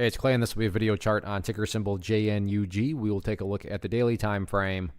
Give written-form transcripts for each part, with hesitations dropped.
Hey, it's Clay, and this will be a video chart on ticker symbol JNUG. We will take a look at the daily time frame.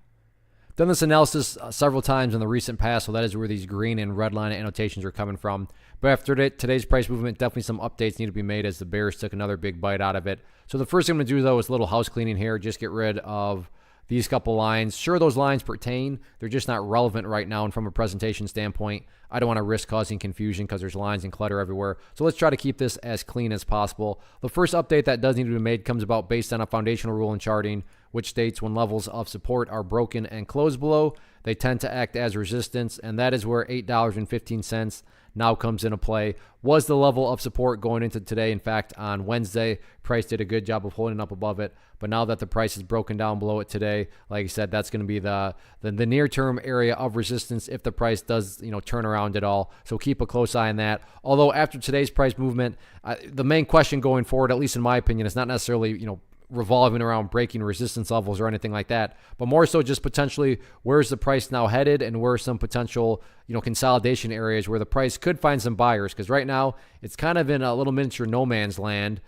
Done this analysis several times in the recent past, so that is where these green and red line annotations are coming from. But after today's price movement, definitely some updates need to be made as the bears took another big bite out of it. So the first thing I'm going to do, though, is a little house cleaning here. Just get rid of these couple lines. Sure, those lines pertain. They're just not relevant right now, and from a presentation standpoint, I don't want to risk causing confusion because there's lines and clutter everywhere. So let's try to keep this as clean as possible. The first update that does need to be made comes about based on a foundational rule in charting, which states when levels of support are broken and close below, they tend to act as resistance, and that is where $8.15 now comes into play. Was the level of support going into today. In fact, on Wednesday, price did a good job of holding up above it, but now that the price is broken down below it today, like I said, that's going to be the near-term area of resistance if the price does, turn around at all. So keep a close eye on that. Although after today's price movement, the main question going forward, at least in my opinion, is not necessarily, revolving around breaking resistance levels or anything like that, but more so just potentially where's the price now headed and where are some potential, consolidation areas where the price could find some buyers, because right now it's kind of in a little miniature no man's land,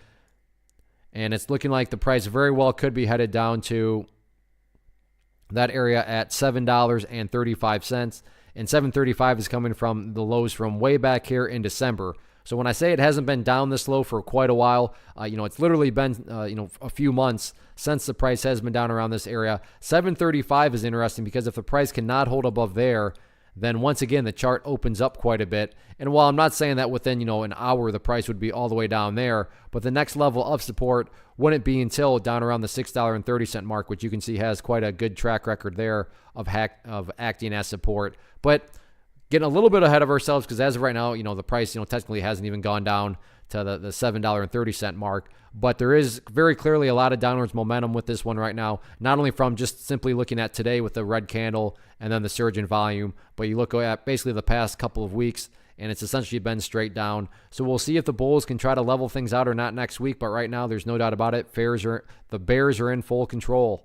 and it's looking like the price very well could be headed down to that area at $7.35, and $7.35 is coming from the lows from way back here in December. So when I say it hasn't been down this low for quite a while, it's literally been, a few months since the price has been down around this area. 735 is interesting because if the price cannot hold above there, then once again, the chart opens up quite a bit. And while I'm not saying that within, an hour, the price would be all the way down there, but the next level of support wouldn't be until down around the $6.30 mark, which you can see has quite a good track record there of acting as support. But getting a little bit ahead of ourselves because as of right now, the price, technically hasn't even gone down to the $7.30 mark. But there is very clearly a lot of downwards momentum with this one right now, not only from just simply looking at today with the red candle and then the surge in volume, but you look at basically the past couple of weeks, and it's essentially been straight down. So we'll see if the bulls can try to level things out or not next week, but right now there's no doubt about it. The bears are in full control.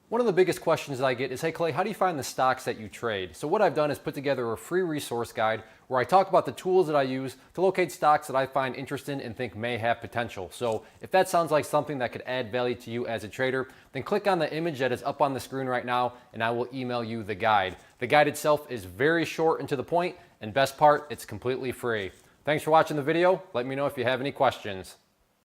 One of the biggest questions that I get is, hey Clay, how do you find the stocks that you trade? So what I've done is put together a free resource guide where I talk about the tools that I use to locate stocks that I find interesting and think may have potential. So if that sounds like something that could add value to you as a trader, then click on the image that is up on the screen right now and I will email you the guide. The guide itself is very short and to the point, and best part, it's completely free. Thanks for watching the video. Let me know if you have any questions.